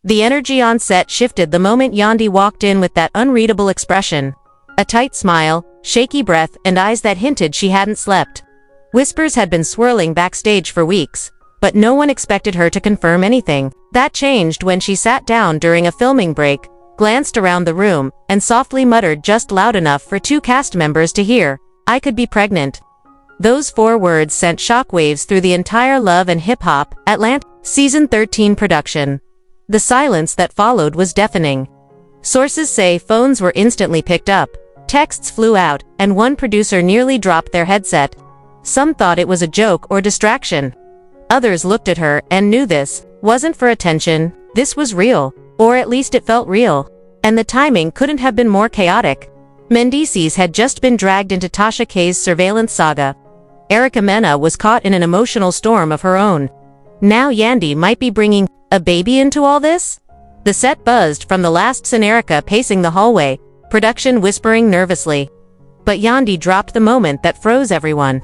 The energy on set shifted the moment Yandy walked in with that unreadable expression. A tight smile, shaky breath, and eyes that hinted she hadn't slept. Whispers had been swirling backstage for weeks, but no one expected her to confirm anything. That changed when she sat down during a filming break, glanced around the room, and softly muttered just loud enough for 2 cast members to hear, "I could be pregnant." Those 4 words sent shockwaves through the entire Love and Hip Hop Atlanta Season 13 production. The silence that followed was deafening. Sources say phones were instantly picked up, texts flew out, and one producer nearly dropped their headset. Some thought it was a joke or distraction. Others looked at her and knew this wasn't for attention, this was real, or at least it felt real. And the timing couldn't have been more chaotic. Mendeecees had just been dragged into Tasha K's surveillance saga. Erica Mena was caught in an emotional storm of her own. Now Yandy might be bringing a baby into all this? The set buzzed from the last scene, Erica pacing the hallway, production whispering nervously. But Yandy dropped the moment that froze everyone.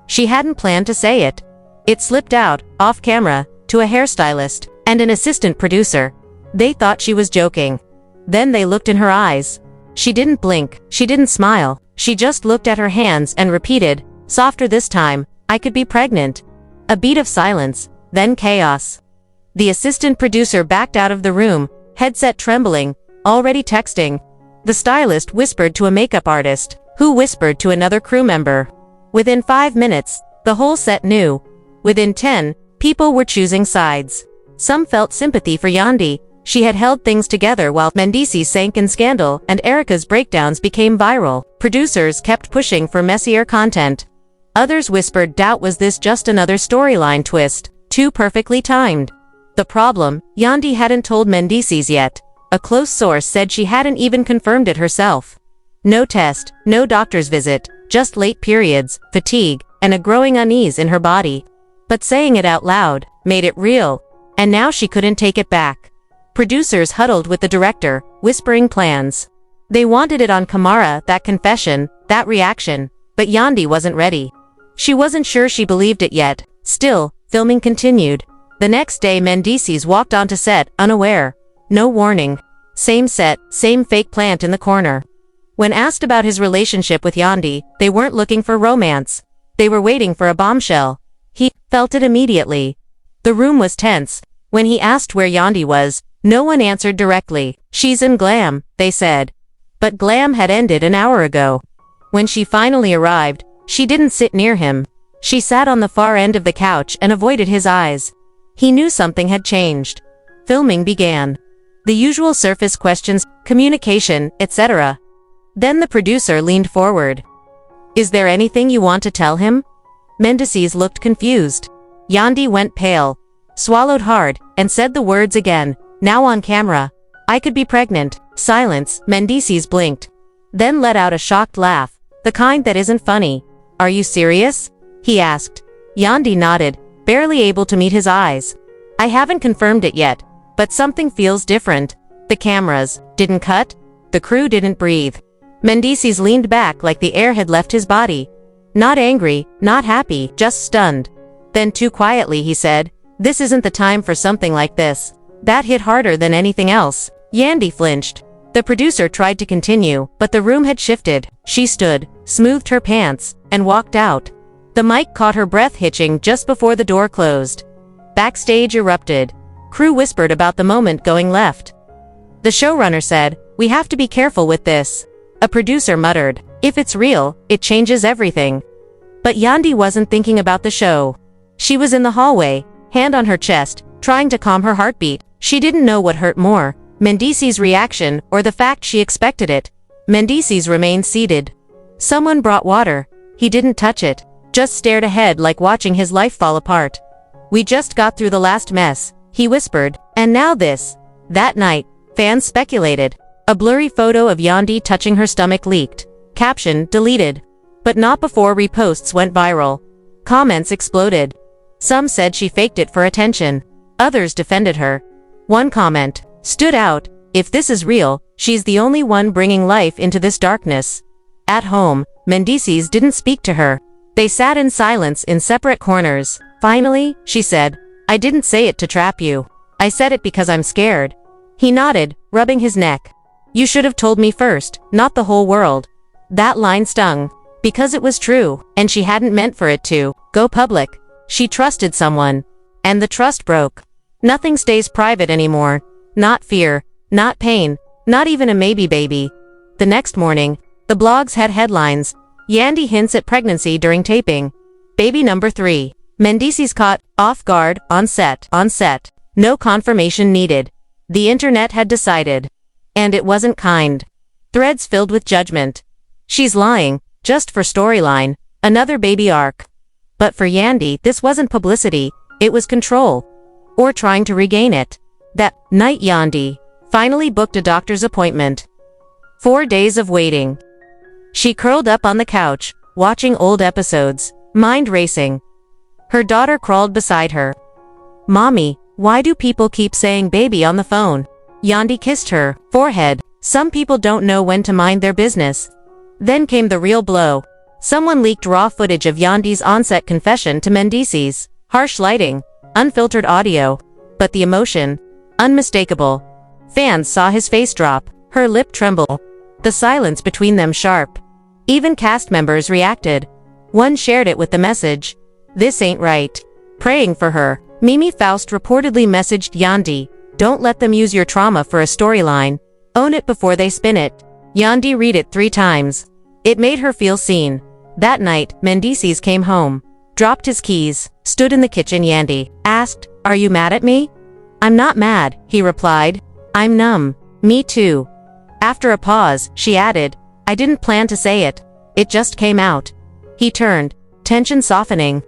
She hadn't planned to say it. It slipped out, off camera, to a hairstylist and an assistant producer. They thought she was joking. Then they looked in her eyes. She didn't blink, she didn't smile, she just looked at her hands and repeated, softer this time, "I could be pregnant." A beat of silence, then chaos. The assistant producer backed out of the room, headset trembling, already texting. The stylist whispered to a makeup artist, who whispered to another crew member. Within 5 minutes, the whole set knew. Within 10, people were choosing sides. Some felt sympathy for Yandy. She had held things together while Mendeecees sank in scandal and Erica's breakdowns became viral. Producers kept pushing for messier content. Others whispered doubt, was this just another storyline twist, too perfectly timed? The problem, Yandy hadn't told Mendeecees yet. A close source said she hadn't even confirmed it herself. No test, no doctor's visit, just late periods, fatigue, and a growing unease in her body. But saying it out loud made it real, and now she couldn't take it back. Producers huddled with the director, whispering plans. They wanted it on camera, that confession, that reaction, but Yandy wasn't ready. She wasn't sure she believed it yet. Still, filming continued. The next day Mendeecees walked onto set, unaware. No warning. Same set, same fake plant in the corner. When asked about his relationship with Yandy, they weren't looking for romance. They were waiting for a bombshell. He felt it immediately. The room was tense. When he asked where Yandy was, no one answered directly. "She's in Glam," they said. But Glam had ended an hour ago. When she finally arrived, she didn't sit near him. She sat on the far end of the couch and avoided his eyes. He knew something had changed. Filming began. The usual surface questions, communication, etc. Then the producer leaned forward. "Is there anything you want to tell him?" Mendeecees looked confused. Yandy went pale, swallowed hard, and said the words again, now on camera. "I could be pregnant." Silence. Mendeecees blinked. Then let out a shocked laugh, the kind that isn't funny. "Are you serious?" he asked. Yandy nodded, barely able to meet his eyes. "I haven't confirmed it yet, but something feels different." The cameras didn't cut. The crew didn't breathe. Mendeecees leaned back like the air had left his body. Not angry, not happy, just stunned. Then too quietly he said, "This isn't the time for something like this." That hit harder than anything else. Yandy flinched. The producer tried to continue, but the room had shifted. She stood, smoothed her pants, and walked out. The mic caught her breath hitching just before the door closed. Backstage erupted. Crew whispered about the moment going left. The showrunner said, "We have to be careful with this." A producer muttered, "If it's real, it changes everything." But Yandy wasn't thinking about the show. She was in the hallway, hand on her chest, trying to calm her heartbeat. She didn't know what hurt more, Mendeecees' reaction or the fact she expected it. Mendeecees remained seated. Someone brought water. He didn't touch it, just stared ahead like watching his life fall apart. "We just got through the last mess," he whispered, "and now this." That night, fans speculated. A blurry photo of Yandy touching her stomach leaked. Caption deleted. But not before reposts went viral. Comments exploded. Some said she faked it for attention. Others defended her. One comment stood out, "If this is real, she's the only one bringing life into this darkness." At home, Mendeecees didn't speak to her. They sat in silence in separate corners. Finally, she said, "I didn't say it to trap you. I said it because I'm scared." He nodded, rubbing his neck. You should have told me first, not the whole world. That line stung. Because it was true, and she hadn't meant for it to go public. She trusted someone. And the trust broke. Nothing stays private anymore. Not fear, not pain, not even a maybe baby. The next morning, the blogs had headlines. Yandy hints at pregnancy during taping. Baby number 3. Mendeecees caught off guard on set. No confirmation needed. The internet had decided. And it wasn't kind. Threads filled with judgment. She's lying, just for storyline, another baby arc. But for Yandy, this wasn't publicity, it was control. Or trying to regain it. That night Yandy finally booked a doctor's appointment. 4 days of waiting. She curled up on the couch, watching old episodes, mind racing. Her daughter crawled beside her. Mommy, why do people keep saying baby on the phone? Yandy kissed her forehead. Some people don't know when to mind their business. Then came the real blow. Someone leaked raw footage of Yandy's on-set confession to Mendeecees. Harsh lighting, unfiltered audio, but the emotion, unmistakable. Fans saw his face drop, her lip tremble. The silence between them sharp. Even cast members reacted. One shared it with the message, "This ain't right." Praying for her, Mimi Faust reportedly messaged Yandy, "Don't let them use your trauma for a storyline. Own it before they spin it." Yandy read it 3 times. It made her feel seen. That night, Mendeecees came home, dropped his keys, stood in the kitchen. Yandy asked, "Are you mad at me?" "I'm not mad," he replied. "I'm numb." "Me too." After a pause, she added, "I didn't plan to say it. It just came out." He turned, tension softening.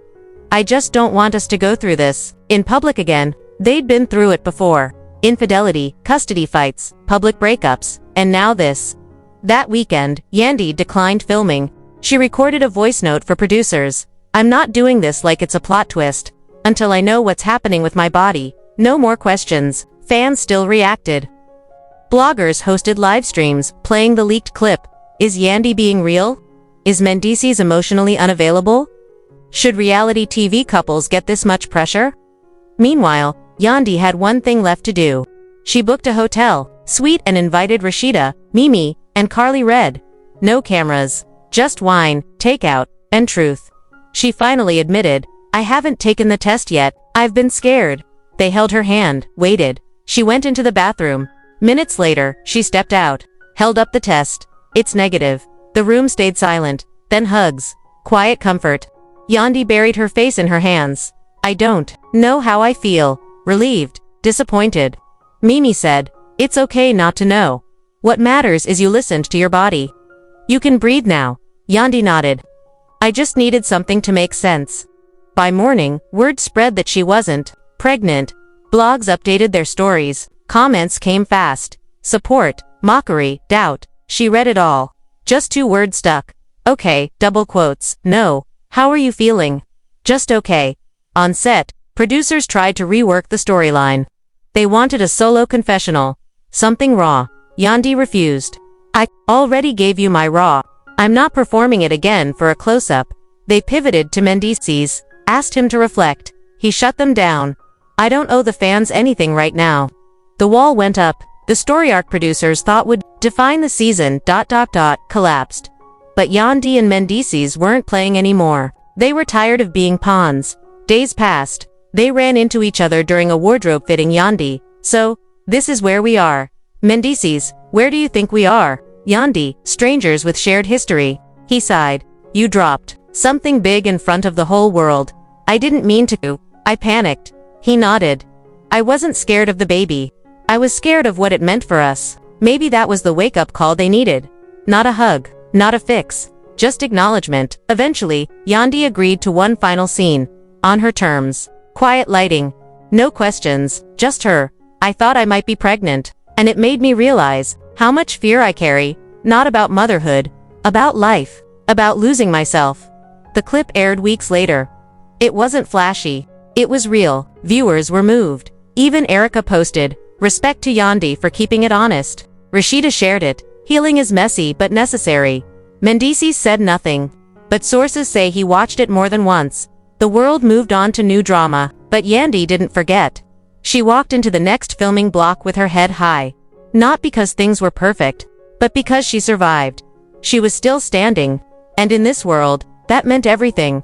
"I just don't want us to go through this in public again." They'd been through it before. Infidelity, custody fights, public breakups, and now this. That weekend, Yandy declined filming. She recorded a voice note for producers. "I'm not doing this like it's a plot twist. Until I know what's happening with my body. No more questions." Fans still reacted. Bloggers hosted live streams, playing the leaked clip. Is Yandy being real? Is Mendeecees emotionally unavailable? Should reality TV couples get this much pressure? Meanwhile, Yandy had one thing left to do. She booked a hotel suite and invited Rashida, Mimi, and Carly Red. No cameras, just wine, takeout, and truth. She finally admitted, "I haven't taken the test yet, I've been scared." They held her hand, waited. She went into the bathroom. Minutes later, she stepped out, held up the test. "It's negative." The room stayed silent, then hugs. Quiet comfort. Yandy buried her face in her hands. "I don't know how I feel." Relieved, disappointed. Mimi said, "It's okay not to know. What matters is you listened to your body. You can breathe now." Yandy nodded. "I just needed something to make sense." By morning, word spread that she wasn't pregnant. Blogs updated their stories. Comments came fast. Support, mockery, doubt. She read it all. Just 2 words stuck. "Okay, double quotes. No. How are you feeling?" "Just okay." On set, producers tried to rework the storyline. They wanted a solo confessional. Something raw. Yandy refused. "I already gave you my raw. I'm not performing it again for a close-up." They pivoted to Mendeecees, asked him to reflect. He shut them down. "I don't owe the fans anything right now." The wall went up. The story arc producers thought would define the season ... collapsed. But Yandy and Mendeecees weren't playing anymore. They were tired of being pawns. Days passed. They ran into each other during a wardrobe fitting. Yandy, "So, this is where we are." Mendeecees, "Where do you think we are?" Yandy, "Strangers with shared history." He sighed. "You dropped something big in front of the whole world." "I didn't mean to. I panicked." He nodded. "I wasn't scared of the baby. I was scared of what it meant for us." Maybe that was the wake-up call they needed. Not a hug, not a fix, just acknowledgement. Eventually, Yandy agreed to one final scene. On her terms. Quiet lighting. No questions, just her. "I thought I might be pregnant. And it made me realize how much fear I carry. Not about motherhood. About life. About losing myself." The clip aired weeks later. It wasn't flashy. It was real. Viewers were moved. Even Erica posted, "Respect to Yandy for keeping it honest." Rashida shared it. "Healing is messy but necessary." Mendeecees said nothing. But sources say he watched it more than once. The world moved on to new drama, but Yandy didn't forget. She walked into the next filming block with her head high. Not because things were perfect, but because she survived. She was still standing, and in this world, that meant everything.